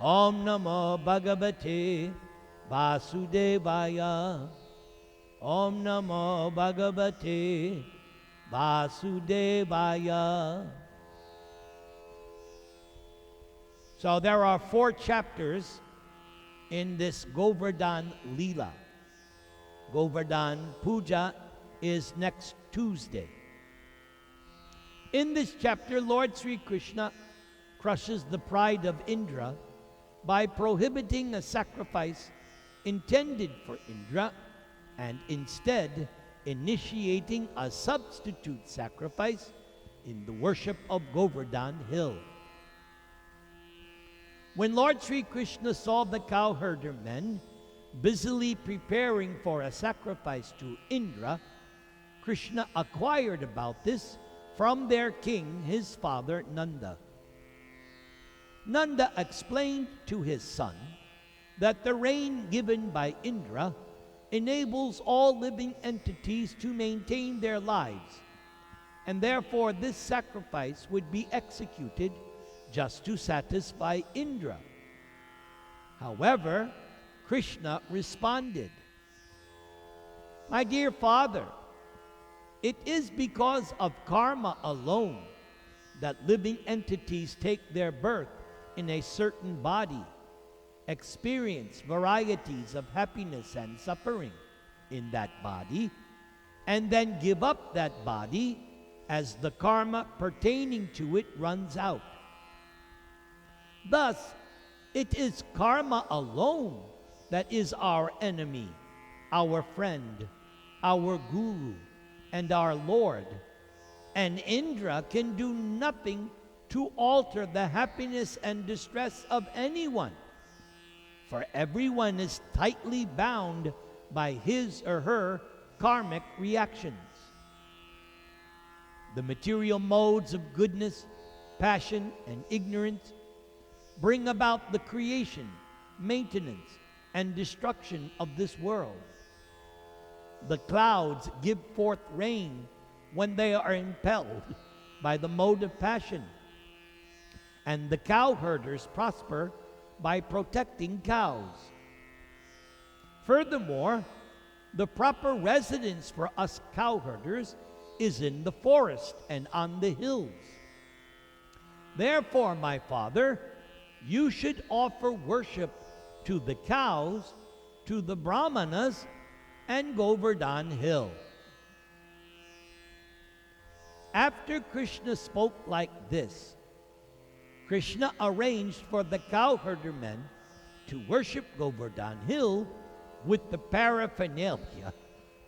Om Namo Bhagavate Vasudevaya. Om Namo Bhagavate Vasudevaya. So there are 4 chapters in this Govardhana Leela. Govardhana Puja is next Tuesday. In this chapter, Lord Sri Krishna crushes the pride of Indra by prohibiting a sacrifice intended for Indra and instead initiating a substitute sacrifice in the worship of Govardhana hill. When Lord Sri Krishna saw the cowherder men busily preparing for a sacrifice to Indra, Krishna acquired about this from their king, his father Nanda. Nanda explained to his son that the rain given by Indra enables all living entities to maintain their lives, and therefore this sacrifice would be executed just to satisfy Indra. However, Krishna responded, "My dear father, it is because of karma alone that living entities take their birth in a certain body, experience varieties of happiness and suffering in that body, and then give up that body as the karma pertaining to it runs out. Thus, it is karma alone that is our enemy, our friend, our guru, and our Lord, and Indra can do nothing to alter the happiness and distress of anyone, for everyone is tightly bound by his or her karmic reactions. The material modes of goodness, passion, and ignorance bring about the creation, maintenance, and destruction of this world. The clouds give forth rain when they are impelled by the mode of passion, and the cowherders prosper by protecting cows. Furthermore, the proper residence for us cowherders is in the forest and on the hills. Therefore, my father, you should offer worship to the cows, to the Brahmanas, and Govardhana hill." After Krishna spoke like this, Krishna arranged for the cowherder men to worship Govardhana hill with the paraphernalia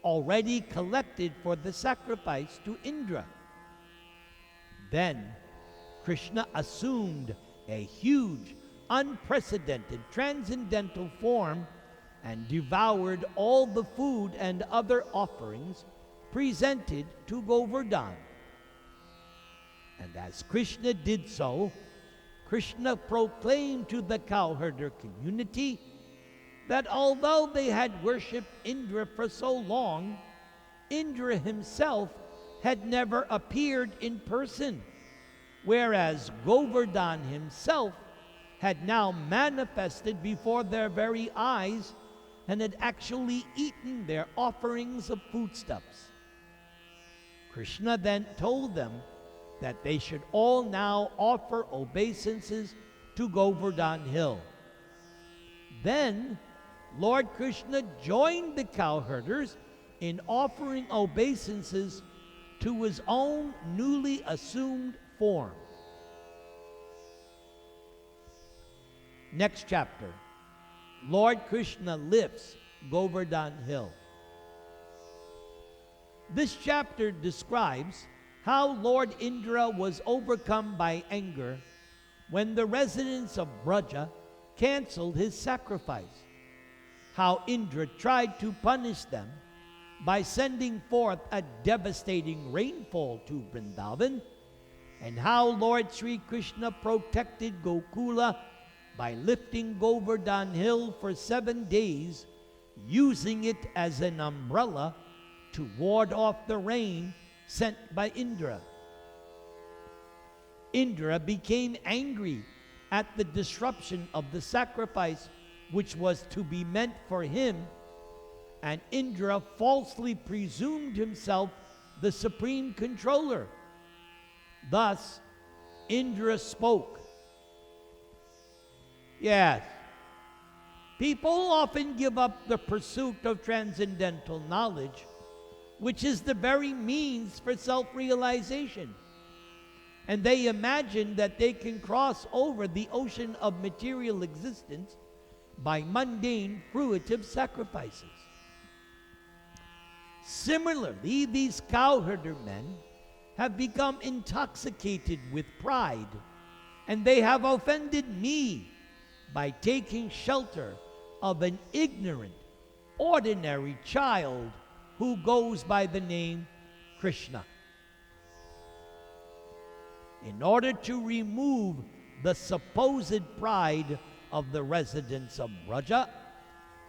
already collected for the sacrifice to Indra. Then Krishna assumed a huge, unprecedented, transcendental form and devoured all the food and other offerings presented to Govardhana. And as Krishna did so, Krishna proclaimed to the cowherder community that although they had worshipped Indra for so long, Indra himself had never appeared in person, whereas Govardhana himself had now manifested before their very eyes and had actually eaten their offerings of foodstuffs. Krishna then told them that they should all now offer obeisances to Govardhana hill. Then Lord Krishna joined the cowherders in offering obeisances to his own newly assumed form. Next chapter, Lord Krishna lifts Govardhana hill. This chapter describes how Lord Indra was overcome by anger when the residents of Braja canceled his sacrifice, how Indra tried to punish them by sending forth a devastating rainfall to Vrindavan, and how Lord Sri Krishna protected Gokula by lifting Govardhana hill for 7 days, using it as an umbrella to ward off the rain sent by Indra. Indra became angry at the disruption of the sacrifice which was to be meant for him, and Indra falsely presumed himself the supreme controller. Thus, Indra spoke. Yes, people often give up the pursuit of transcendental knowledge, which is the very means for self-realization. And they imagine that they can cross over the ocean of material existence by mundane, fruitive sacrifices. Similarly, these cowherder men have become intoxicated with pride, and they have offended me by taking shelter of an ignorant, ordinary child who goes by the name Krishna. In order to remove the supposed pride of the residents of Braja,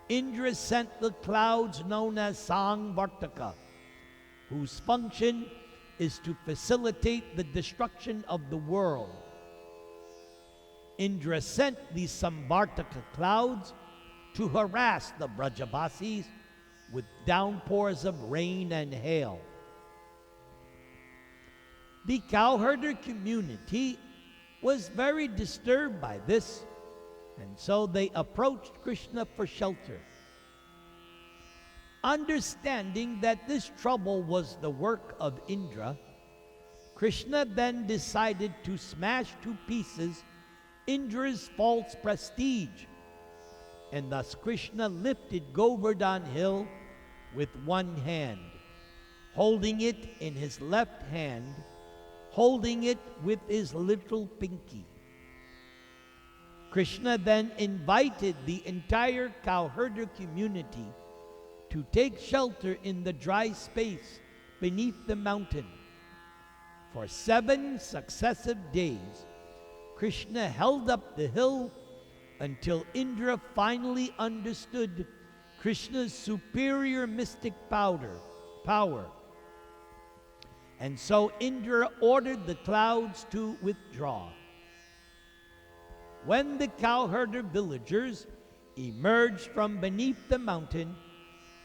Indra sent the clouds known as Sangvartaka, whose function is to facilitate the destruction of the world. Indra sent these Samvartaka clouds to harass the Brajavasis with downpours of rain and hail. The cowherder community was very disturbed by this, and so they approached Krishna for shelter. Understanding that this trouble was the work of Indra, Krishna then decided to smash to pieces Indra's false prestige, and thus Krishna lifted Govardhana hill with one hand, holding it in his left hand, holding it with his little pinky. Krishna then invited the entire cowherder community to take shelter in the dry space beneath the mountain. For 7 successive days, Krishna held up the hill until Indra finally understood Krishna's superior mystic power. And so Indra ordered the clouds to withdraw. When the cowherder villagers emerged from beneath the mountain,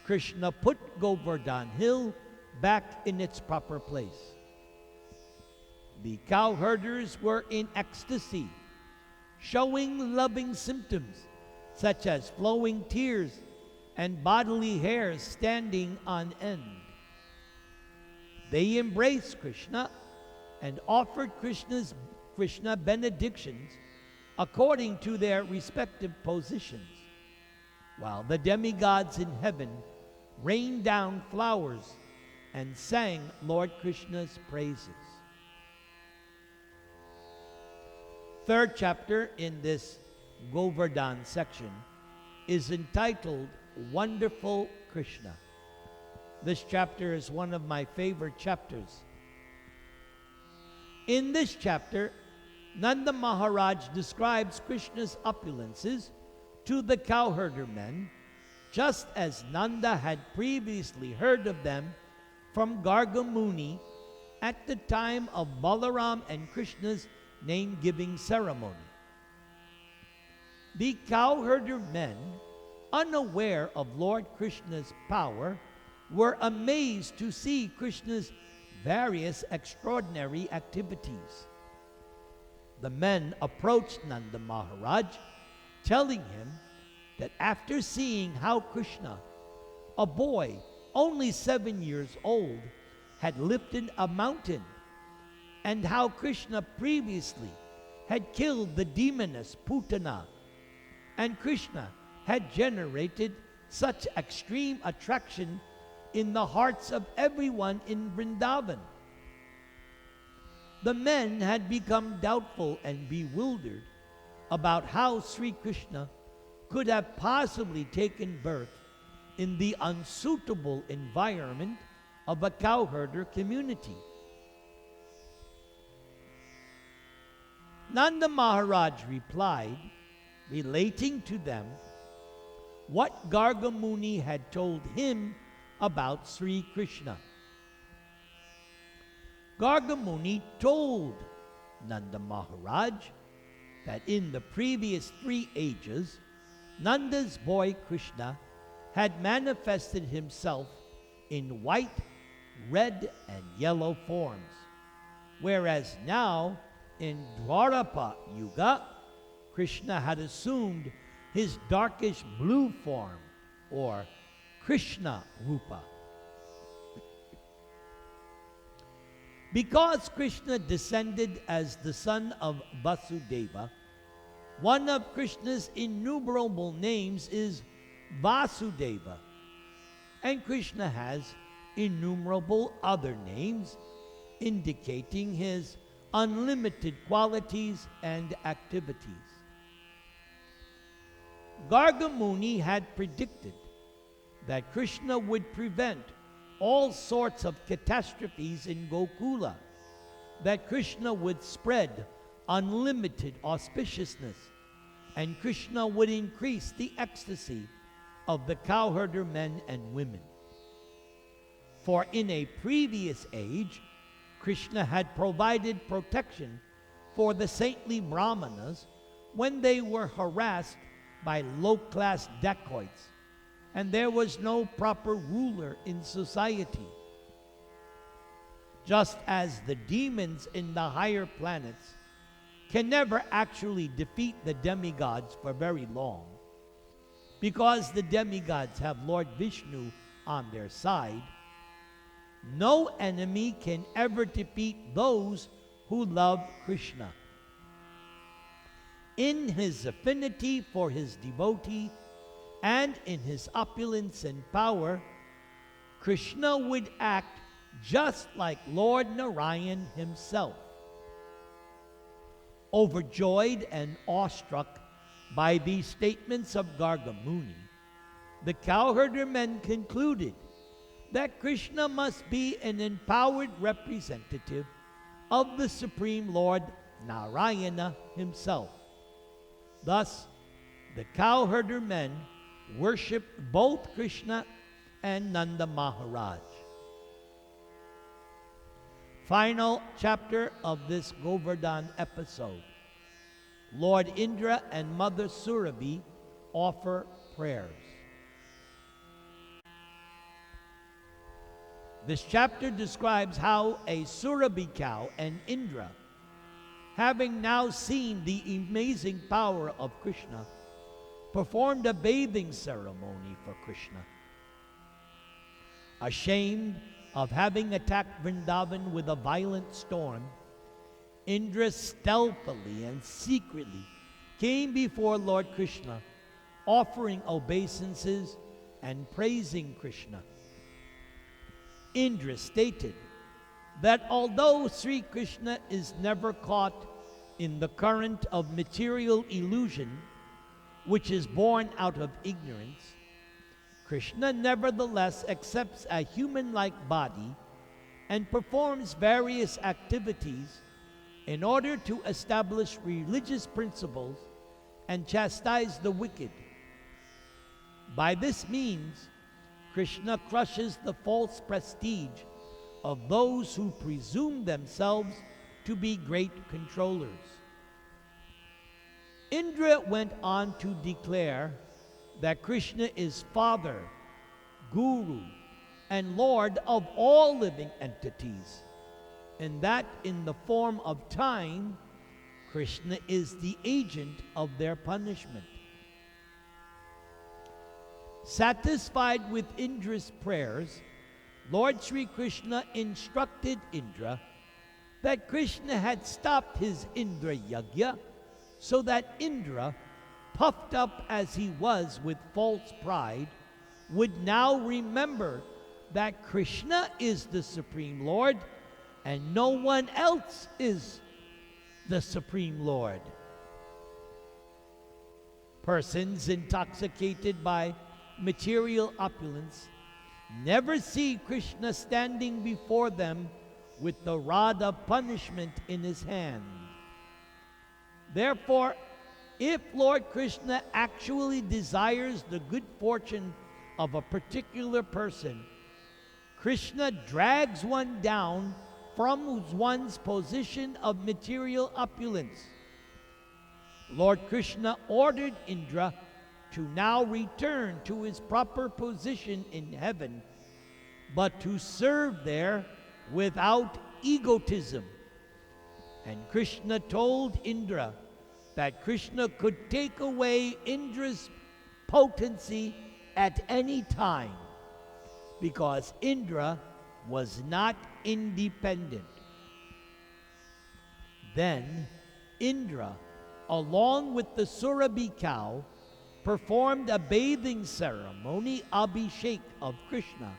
Krishna put Govardhana hill back in its proper place. The cowherders were in ecstasy, showing loving symptoms such as flowing tears and bodily hairs standing on end. They embraced Krishna and offered Krishna benedictions according to their respective positions, while the demigods in heaven rained down flowers and sang Lord Krishna's praises. Third chapter in this Govardhana section is entitled Wonderful Krishna. This chapter is one of my favorite chapters. In this chapter, Nanda Maharaj describes Krishna's opulences to the cowherder men, just as Nanda had previously heard of them from Garga Muni at the time of Balaram and Krishna's name-giving ceremony. The cowherder men, unaware of Lord Krishna's power, were amazed to see Krishna's various extraordinary activities. The men approached Nanda Maharaj, telling him that after seeing how Krishna, a boy only 7 years old, had lifted a mountain, and how Krishna previously had killed the demoness Putana, and Krishna had generated such extreme attraction in the hearts of everyone in Vrindavan. The men had become doubtful and bewildered about how Sri Krishna could have possibly taken birth in the unsuitable environment of a cowherder community. Nanda Maharaj replied, relating to them what Garga Muni had told him about Sri Krishna. Garga Muni told Nanda Maharaj that in the previous 3 ages, Nanda's boy Krishna had manifested himself in white, red, and yellow forms, whereas now in Dwarapa Yuga, Krishna had assumed his darkish blue form, or Krishna Rupa. Because Krishna descended as the son of Vasudeva, one of Krishna's innumerable names is Vasudeva, and Krishna has innumerable other names indicating his unlimited qualities and activities. Garga Muni had predicted that Krishna would prevent all sorts of catastrophes in Gokula, that Krishna would spread unlimited auspiciousness, and Krishna would increase the ecstasy of the cowherder men and women. For in a previous age, Krishna had provided protection for the saintly Brahmanas when they were harassed by low-class dacoits, and there was no proper ruler in society. Just as the demons in the higher planets can never actually defeat the demigods for very long, because the demigods have Lord Vishnu on their side, no enemy can ever defeat those who love Krishna. In his affinity for his devotee and in his opulence and power, Krishna would act just like Lord Narayan himself. Overjoyed and awestruck by these statements of Garga Muni, the cowherder men concluded that Krishna must be an empowered representative of the Supreme Lord Narayana himself. Thus, the cowherder men worshipped both Krishna and Nanda Maharaj. Final chapter of this Govardhana episode. Lord Indra and Mother Surabhi offer prayers. This chapter describes how a Surabhi cow and Indra, having now seen the amazing power of Krishna, performed a bathing ceremony for Krishna. Ashamed of having attacked Vrindavan with a violent storm, Indra stealthily and secretly came before Lord Krishna, offering obeisances and praising Krishna. Indra stated that although Sri Krishna is never caught in the current of material illusion, which is born out of ignorance, Krishna nevertheless accepts a human-like body and performs various activities in order to establish religious principles and chastise the wicked. By this means, Krishna crushes the false prestige of those who presume themselves to be great controllers. Indra went on to declare that Krishna is Father, Guru, and Lord of all living entities, and that in the form of time, Krishna is the agent of their punishment. Satisfied with Indra's prayers, Lord Sri Krishna instructed Indra that Krishna had stopped his Indra Yagya so that Indra, puffed up as he was with false pride, would now remember that Krishna is the Supreme Lord and no one else is the Supreme Lord. Persons intoxicated by material opulence never see Krishna standing before them with the rod of punishment in his hand. Therefore, if Lord Krishna actually desires the good fortune of a particular person, Krishna drags one down from one's position of material opulence. Lord Krishna ordered Indra to now return to his proper position in heaven, but to serve there without egotism. And Krishna told Indra that Krishna could take away Indra's potency at any time, because Indra was not independent. Then Indra, along with the Surabhi cow, performed a bathing ceremony, Abhishek of Krishna,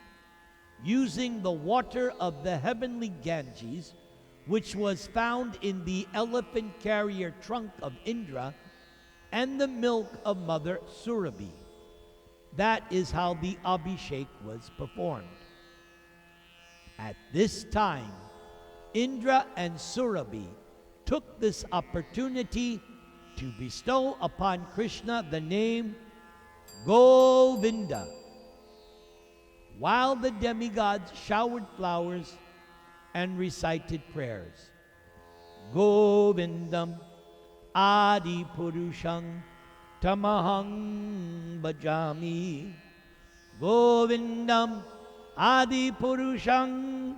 using the water of the heavenly Ganges, which was found in the elephant carrier trunk of Indra, and the milk of Mother Surabhi. That is how the Abhishek was performed. At this time, Indra and Surabhi took this opportunity to bestow upon Krishna the name Govinda, while the demigods showered flowers and recited prayers. Govindam Adi Purusham Tamaham Bhajami. Govindam Adi Purusham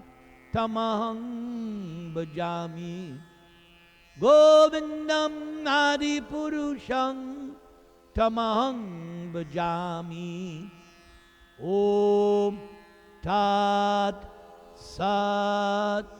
Tamaham Bhajami. Govindam Adi Purusham Tamaham Bhajami. Om Tat Sat